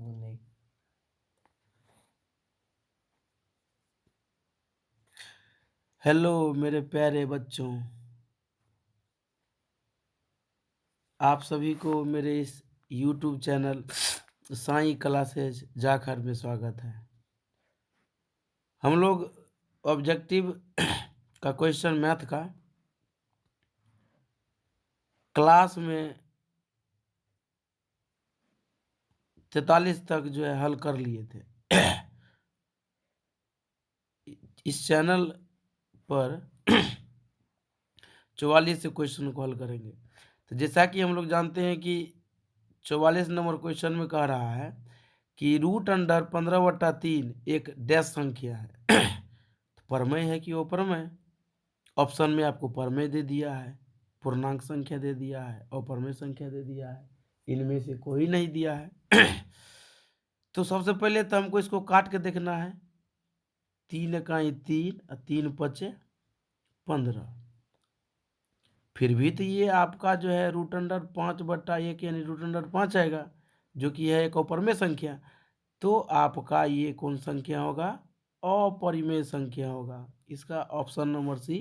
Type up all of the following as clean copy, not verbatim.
वो नहीं। हेलो मेरे प्यारे बच्चों, आप सभी को मेरे इस YouTube channel Sai classes Jakhar में स्वागत है। हम लोग ऑब्जेक्टिव का क्वेश्चन मैथ का क्लास में 43 तक जो है हल कर लिए थे। इस चैनल पर 44 से क्वेश्चन को हल करेंगे। तो जैसा कि हम लोग जानते हैं कि 44 नंबर क्वेश्चन में कह रहा है कि √15/3 एक डैश संख्या है। तो परमेय है कि अपरमेय? ऑप्शन में आपको परमेय दे दिया है, पूर्णांक संख्या दे दिया है, अपरमेय संख्या दे दिया है, इनमें से कोई नहीं दिया है। तो सबसे पहले तो हमको इसको काट के देखना है। 3 इकाई 3 और 3 पचे 15। फिर भी तो ये आपका जो है √5/1 यानी √5 आएगा, जो कि है एक अपरमेय संख्या। तो आपका ये कौन संख्या होगा? अपरिमेय संख्या होगा। इसका ऑप्शन नंबर सी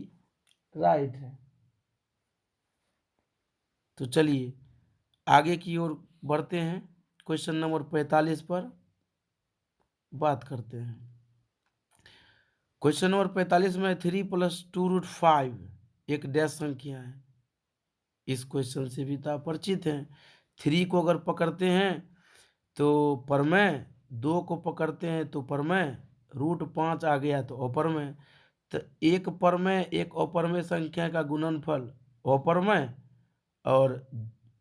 राइट है। तो चलिए आगे की ओर बढ़ते हैं। क्वेश्चन नंबर 45 पर बात करते हैं। क्वेश्चन नंबर 45 में 3 + 2√5 एक डैश संख्या है। इस क्वेश्चन से भी तो आप परिचित हैं। 3 को अगर पकड़ते हैं तो परमेय, 2 को पकड़ते हैं तो परमेय, √5 आ गया तो अपरमेय। तो एक परमेय एक अपरमेय संख्या का गुणनफल अपरमेय, और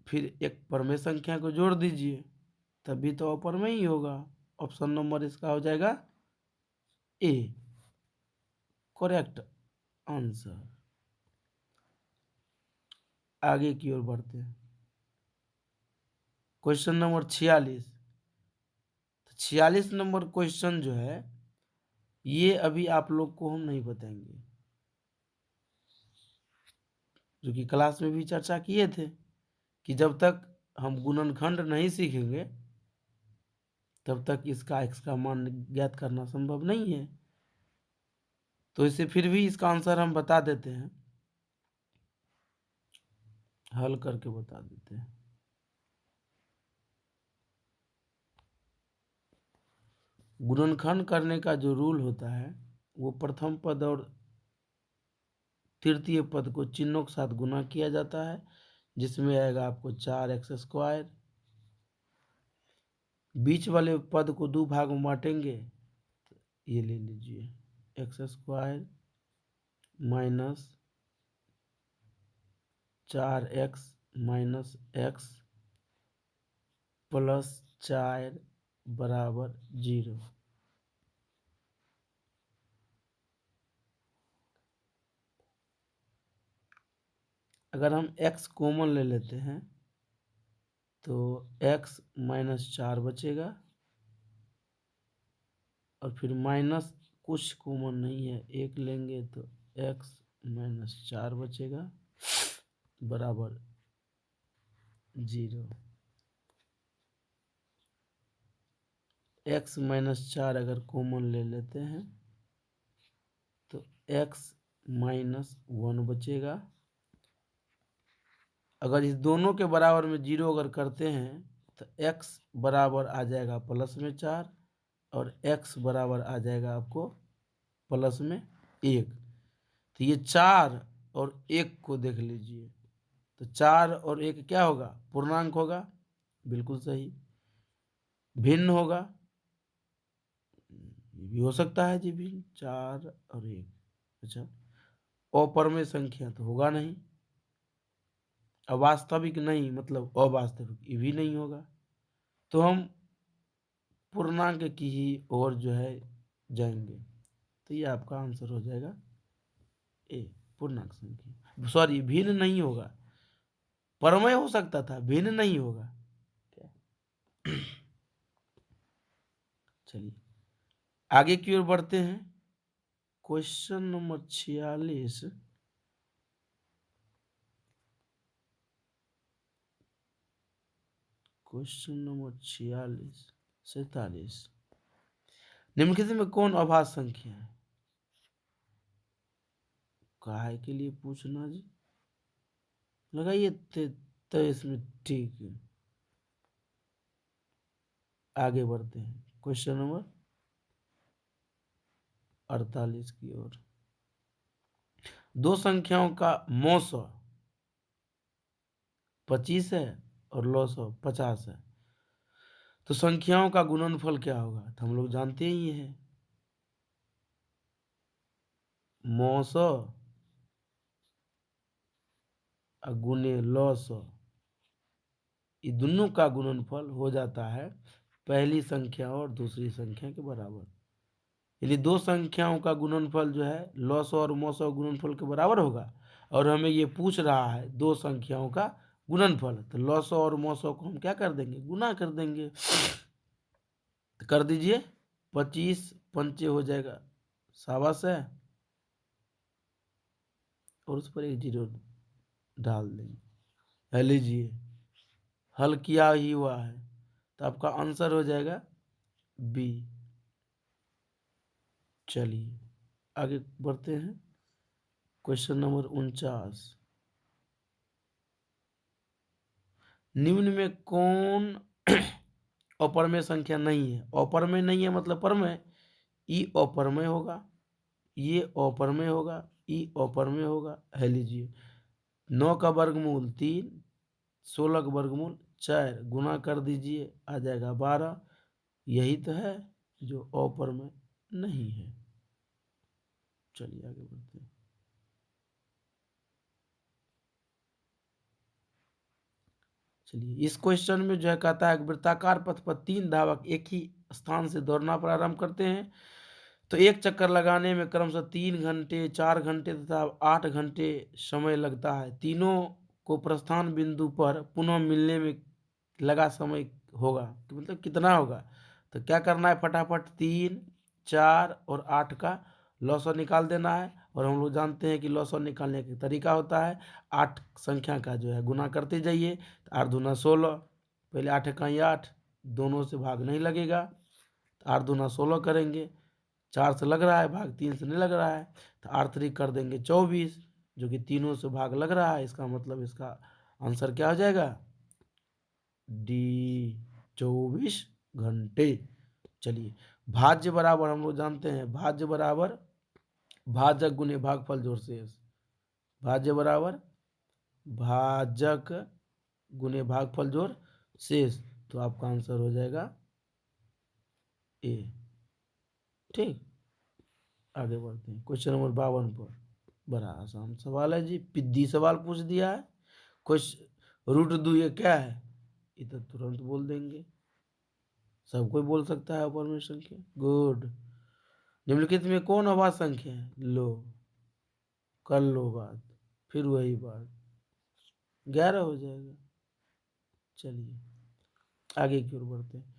फिर एक परमेय संख्या को जोड़ दीजिए, तभी तो अपरमेय ही होगा। ऑप्शन नंबर इसका हो जाएगा ए, करेक्ट आंसर। आगे की ओर बढ़ते हैं। Question number 46। 46 नंबर क्वेश्चन जो है ये अभी आप लोग को हम नहीं बताएंगे, जो कि क्लास में भी चर्चा किए थे कि जब तक हम गुणनखंड नहीं सीखेंगे तब तक इसका x का मान ज्ञात करना संभव नहीं है। तो इसे फिर भी इसका आंसर हम बता देते हैं, हल करके बता देते हैं। गुणनखंड करने का जो रूल होता है वो प्रथम पद और तृतीय पद को चिन्हों के साथ गुना किया जाता है, जिसमें आएगा आपको 4x²। बीच वाले पद को 2 भाग में बांटेंगे, ये ले लीजिए x² minus 4x minus x plus 4 बराबर 0। अगर हम x कॉमन ले लेते हैं तो x माइनस 4 बचेगा, और फिर माइनस कुछ कॉमन नहीं है, एक लेंगे तो x माइनस 4 बचेगा बराबर 0। x माइनस 4 अगर कॉमन ले लेते हैं तो x माइनस 1 बचेगा। अगर इस दोनों के बराबर में 0 अगर करते हैं तो x बराबर आ जाएगा प्लस में 4, और x बराबर आ जाएगा आपको प्लस में 1। तो ये 4 और 1 को देख लीजिए, तो 4 और 1 क्या होगा? पूर्णांक होगा, बिल्कुल सही। भिन्न होगा, ये भी हो सकता है जी भिन्न, 4 और 1। अच्छा, अपरमेय संख्या तो होगा नहीं, अवास्तविक नहीं मतलब अवास्तविक, ये भी नहीं होगा। तो हम पूर्णांक की ही ओर जो है जाएंगे, तो ये आपका आंसर हो जाएगा ए, पूर्णांक संख्या। सॉरी, भिन्न नहीं होगा, परमेय हो सकता था, भिन्न नहीं होगा। क्या? चलिए आगे की ओर बढ़ते हैं। Question number 46। Question number 46 47। निम्नलिखित में कौन अभाज्य संख्या है? काहे के लिए पूछना जी, लगाइए 23 में। ठीक है, आगे बढ़ते हैं क्वेश्चन नंबर 48 की ओर। दो संख्याओं का मौसौ 25 है और लौसौ 50 है, तो संख्याओं का गुणनफल क्या होगा? तो हम लोग जानते ही हैं, मौसौ गुने लौसौ, ये दोनों का गुणनफल हो जाता है पहली संख्या और दूसरी संख्या के बराबर। यदि दो संख्याओं का गुणनफल जो है लौसौ और मौसौ गुणनफल के बराबर होगा, और हमें ये पूछ रहा है दो संख्याओं का गुणनफल, तो लौसौ और मौसौ को हम क्या कर देंगे? गुना कर देंगे। तो कर दीजिए, 25 पंचे हो जाएगा 57 है, और उस पर एक जीरो डाल देंगे। लीजिए, हल किया ही हुआ है, तो आपका आंसर हो जाएगा बी। चलिए आगे बढ़ते हैं क्वेश्चन नंबर 49। निम्न में कौन अपरमेय संख्या नहीं है? अपरमेय नहीं है मतलब परमेय, ई अपरमेय होगा, ये अपरमेय होगा, ई अपरमेय होगा। है लीजिए, 9 का वर्गमूल 3, 16 का वर्गमूल 4, गुना कर दीजिए आ जाएगा 12। यही तो है जो अपरमेय नहीं है। चलिए आगे बढ़ते हैं। चलिए, इस क्वेश्चन में जो है कहता है वृत्ताकार पथ पर 3 धावक एक ही स्थान से दौड़ना प्रारंभ करते हैं, तो एक चक्कर लगाने में क्रमशः 3 घंटे, 4 घंटे तथा 8 घंटे समय लगता है। तीनों को प्रस्थान बिंदु पर पुनः मिलने में लगा समय होगा, तो मतलब कितना होगा? तो क्या करना है, फटाफट 3, 4 और 8 का लॉसर निकाल देना है। और हम लोग जानते हैं कि लॉसर निकालने का तरीका होता है 8 संख्या का जो है गुना करते जाइए, तो 8 दूना 16, पहले 8 इकाई 8, दोनों से भाग नहीं लगेगा, तो 8 दूना 16 करेंगे, 4 से लग रहा है भाग, 3 से नहीं लग रहा है, तो 8 3 कर देंगे 24, जो कि तीनों से भाग लग रहा है। इसका मतलब इसका आंसर क्या हो जाएगा? डी, 24 घंटे। चलिए, भाज्य बराबर हम लोग जानते हैं, भाज्य बराबर भाजक गुने भागफल जोड़ शेष। भाज्य बराबर भाजक गुने भागफल जोड़ शेष, तो आपका आंसर हो जाएगा ए। ठीक, आगे बढ़ते हैं क्वेश्चन नंबर 52 पर। बड़ा आसान सवाल है जी, पिद्दी सवाल पूछ दिया है। कुछ रूट दो ये क्या है, ये तो तुरंत बोल देंगे, सब कोई बोल सकता है अपरमेय संख्या। गुड। निम्नलिखित में कौन अभाज्य संख्या है? लो, कर लो बात, फिर वही बात, 11 हो जाएगा। चलिए आगे की ओर बढ़ते हैं।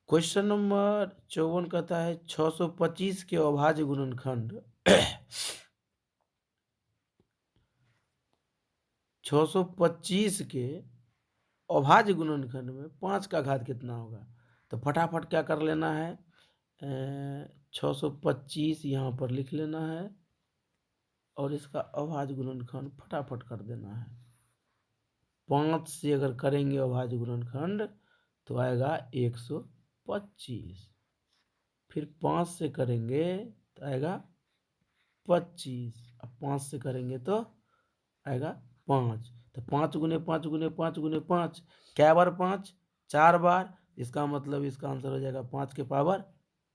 क्वेश्चन नंबर 54 कहता है 625 के अभाज्य गुणनखंड 625 के अभाज्य गुणनखंड में 5 का घात कितना होगा? तो फटाफट क्या कर लेना है, 625 यहाँ पर लिख लेना है, और इसका अभाज्य गुणनखंड फटाफट कर देना है। 5 से अगर करेंगे अभाज्य गुणनखंड तो आएगा 125, फिर 5 से करेंगे तो आएगा 25, अब 5 से करेंगे तो आएगा 5। तो 5 गुने 5 गुने 5 गुने 5, क्या बार 5? 4 बार। इसका मतलब इसका आंसर हो जाएगा 5 के पावर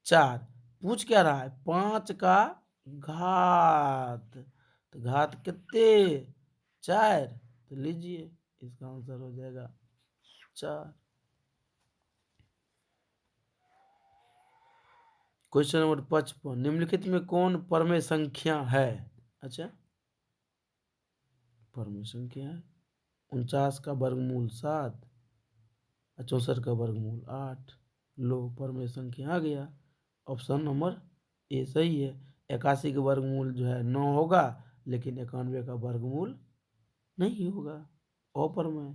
4। पूछ क्या रहा है? 5 का घात, तो घात कितने? 4, तो लीजिए इसका आंसर हो जाएगा 4। क्वेश्चन नंबर 55, निम्नलिखित में कौन परमेय संख्या है? अच्छा, परमेय संख्या है 49 का वर्गमूल 7, 64 का वर्गमूल 8। लो, परमेय संख्या आ गया। ऑप्शन नंबर ए सही है। 81 का वर्गमूल जो है 9 होगा, लेकिन 91 का वर्गमूल नहीं होगा, अपरमेय।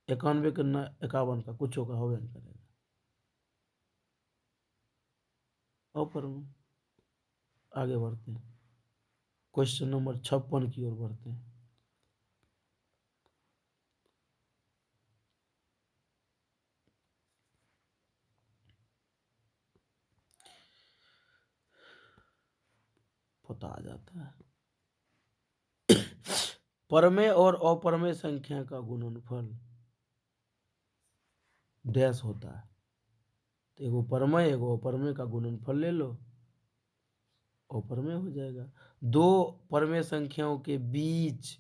91 का 51 का कुछ होगा, होगा नहीं करेगा। अपरमेय। आगे बढ़ते हैं, क्वेश्चन नंबर 56 की ओर बढ़ते हैं। पता आ जाता है। परमेय और अपरमेय संख्या का गुणनफल डैश होता है। तो एगो परमेय एगो अपरमेय का गुणनफल ले लो, अपरमेय हो जाएगा। दो परमेय संख्याओं के बीच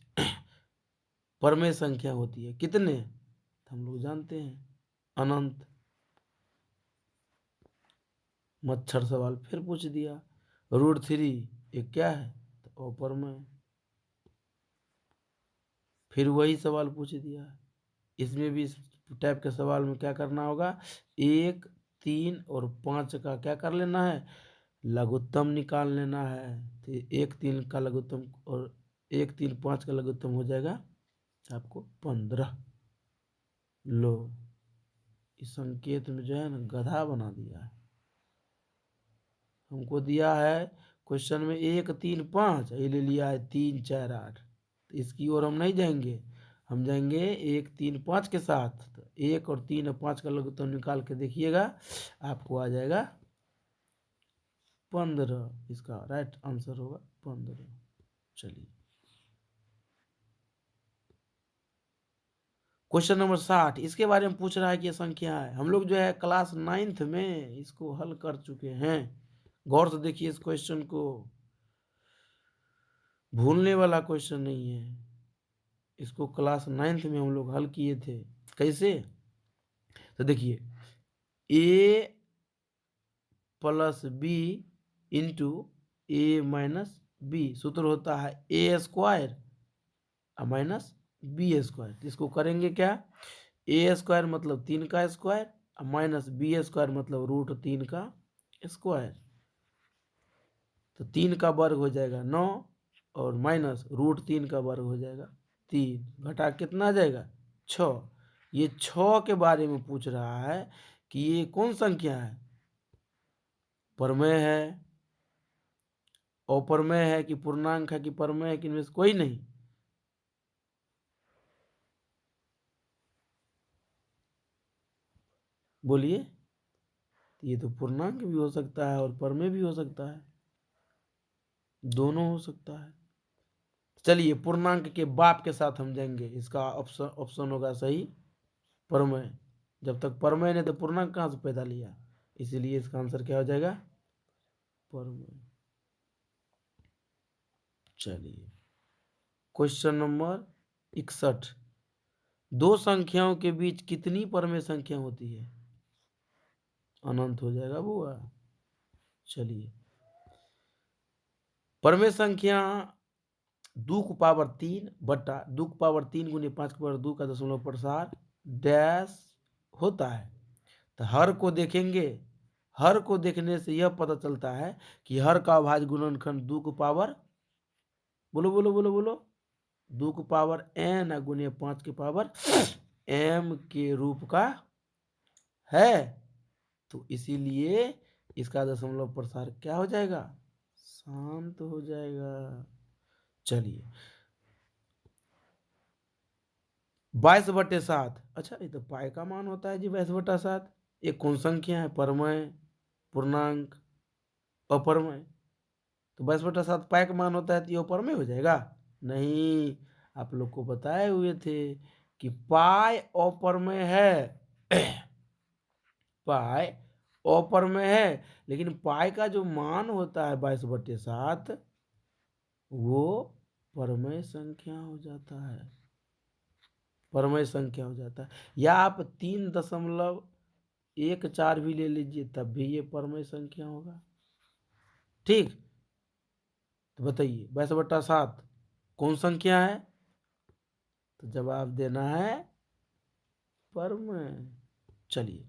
परमेय संख्या होती है कितने, हम लोग जानते हैं, अनंत। मच्छर सवाल फिर पूछ दिया, √3 ये क्या है, तो अपरमेय। फिर वही सवाल पूछ दिया, इसमें भी इस टाइप के सवाल में क्या करना होगा, 1, 3 और 5 का क्या कर लेना है, लघुत्तम निकाल लेना है। तो 1, 3 का लघुत्तम और 1, 3, 5 का लघुत्तम हो जाएगा आपको 15। लो, इस संकेत में जो है ना गधा बना दिया है। हमको दिया है क्वेश्चन में 1, 3, 5, ये ले लिया है 3, 4, 8। तो इसकी ओर हम नहीं जाएंगे, हम जाएंगे 1, 3, 5 के साथ। तो 1 और 3 और 5 का लघुत्तम निकाल के देखिएगा, आपको आ जाएगा 15। इसका राइट आंसर होगा 15। चलिए, क्वेश्चन नंबर 60, इसके बारे में पूछ रहा है कि ये संख्या है। हम लोग जो है क्लास 9th में इसको हल कर चुके हैं। गौर से देखिए इस क्वेश्चन को, भूलने वाला क्वेश्चन नहीं है। इसको क्लास 9th में हम लोग हल किए थे। कैसे, तो देखिए, a plus b into a minus b, सूत्र होता है a² माइनस b²। तो इसको करेंगे क्या, a² मतलब 3 का स्क्वायर माइनस b² मतलब √3 का स्क्वायर। तो 3 का वर्ग हो जाएगा 9 और माइनस √3 का वर्ग हो जाएगा 3, घटा कितना आ जाएगा 6। ये 6 के बारे में पूछ रहा है कि ये कौन संख्या है, परमेय है, अपरमेय है कि पूर्णांक है कि परमेय है कि इनमें से कोई नहीं। बोलिए, ये तो पूर्णांक भी हो सकता है और परमेय भी हो सकता है, दोनों हो सकता है। चलिए, पूर्णांक के बाप के साथ हम जाएंगे, इसका ऑप्शन होगा सही परमेय। जब तक परमेय नहीं तो पूर्णांक कहाँ से पैदा लिया, इसीलिए इसका आंसर क्या हो जाएगा, परमेय। चलिए, क्वेश्चन नंबर 61, दो संख्याओं के बीच कितनी परमेय संख्या होती है, अनंत हो जाएगा बुआ। चलिए, परमेय संख्या 2⁻3 बटा 2⁻3 गुने 5/2 का दशमलव प्रसार डैश होता है। तो हर को देखेंगे, हर को देखने से यह पता चलता है कि हर का अभाज्य गुणनखंड 2 को पावर, बोलो बोलो बोलो बोलो, 2 को पावर n गुने 5 के पावर m के रूप का है। तो इसीलिए इसका दशमलव प्रसार क्या हो जाएगा, शांत हो जाएगा। चलिए, 22/7, अच्छा ये तो पाई का मान होता है जी 22/7। ये कौन संख्या है, परमेय, पूर्णांक, अपरमेय। तो 22/7 पाई का मान होता है तो ये अपरमेय हो जाएगा, नहीं। आप लोग को बताए हुए थे कि पाई अपरमेय है पाई अपरमेय है, लेकिन पाई का जो मान होता है 22/7 वो परमेय संख्या हो जाता है, परमेय संख्या हो जाता है। या आप 3.14 भी ले लीजिए तब भी ये परमेय संख्या होगा। ठीक, तो बताइए 22/7 कौन संख्या है, तो जवाब देना है परमेय। चलिए,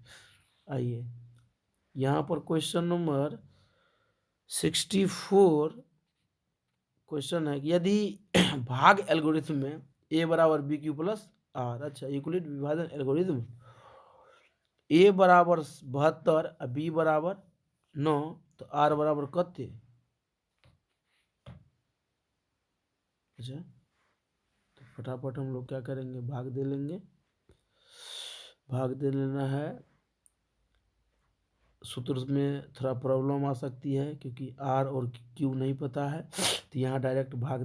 आइए यहाँ पर क्वेश्चन नंबर 64 क्वेश्चन है कि यदि भाग एल्गोरिथम में a बराबर BQ प्लस R, अच्छा यूक्लिड विभाजन एल्गोरिथम a बराबर 72 b बराबर 9 तो आर बराबर कते। अच्छा, तो फटाफट हम लोग क्या करेंगे, भाग दे लेंगे। भाग दे लेना है। सूत्र में थोड़ा प्रॉब्लम आ सकती है क्योंकि आर और क्यू नहीं पता है, तो यहाँ डायरेक्ट भाग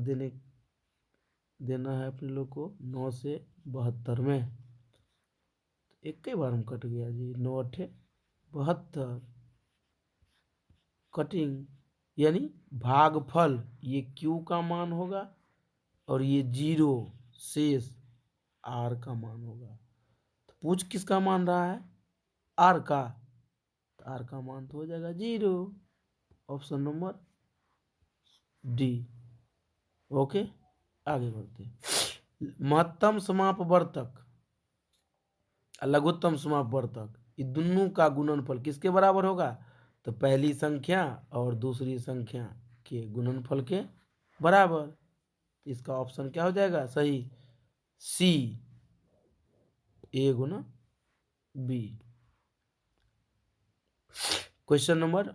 देना है अपने लोग को 9 से 72 में। तो एक ही बार में कट गया जी, 9 अठे 72, कटिंग, यानी भागफल ये क्यू का मान होगा और ये 0 शेष आर का मान होगा। तो पूछ किसका मान रहा है, आर का, तो आर का मान तो हो जाएगा 0, ऑप्शन नंबर डी। ओके, आगे बढ़ते। महत्तम समापवर्तक और लघुत्तम समापवर्तक ये दोनों का गुणनफल किसके बराबर होगा, तो पहली संख्या और दूसरी संख्या के गुणनफल के बराबर। इसका ऑप्शन क्या हो जाएगा सही, सी, ए गुना बी। क्वेश्चन नंबर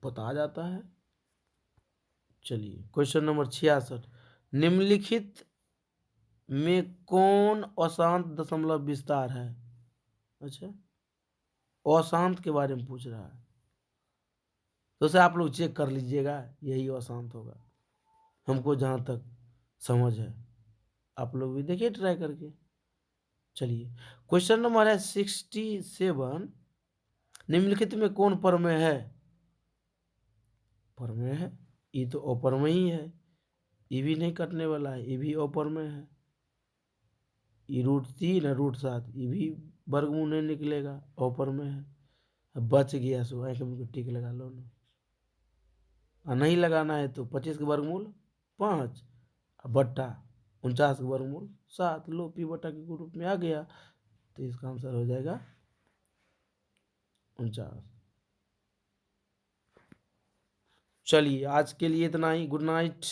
पता जाता है। चलिए क्वेश्चन नंबर 66, निम्नलिखित में कौन अशांत दशमलव विस्तार है। अच्छा, अशांत के बारे में पूछ रहा है, तो उसे आप लोग चेक कर लीजिएगा, यही अशांत होगा हमको जहाँ तक समझ है। आप लोग भी देखिए ट्राई करके। चलिए क्वेश्चन नंबर है 67, निम्नलिखित में कौन परमेय है। परमेय है, ये तो अपरमेय ही है, ये भी नहीं कटने वाला है, ये भी अपरमेय है। ये √3 है √7, ये भी वर्गमूल नहीं निकलेगा, अपरमेय है। अब बच गया सो आँख में टिक लगा लो ना, और नहीं लगाना है तो 25 के वर्गमूल 5 बट्टा 49 के वर्गमूल 7, लो पी बट्टा के ग्रुप में आ गया, तो इसका आंसर हो जाएगा 49। चलिए आज के लिए इतना ही, गुड नाइट।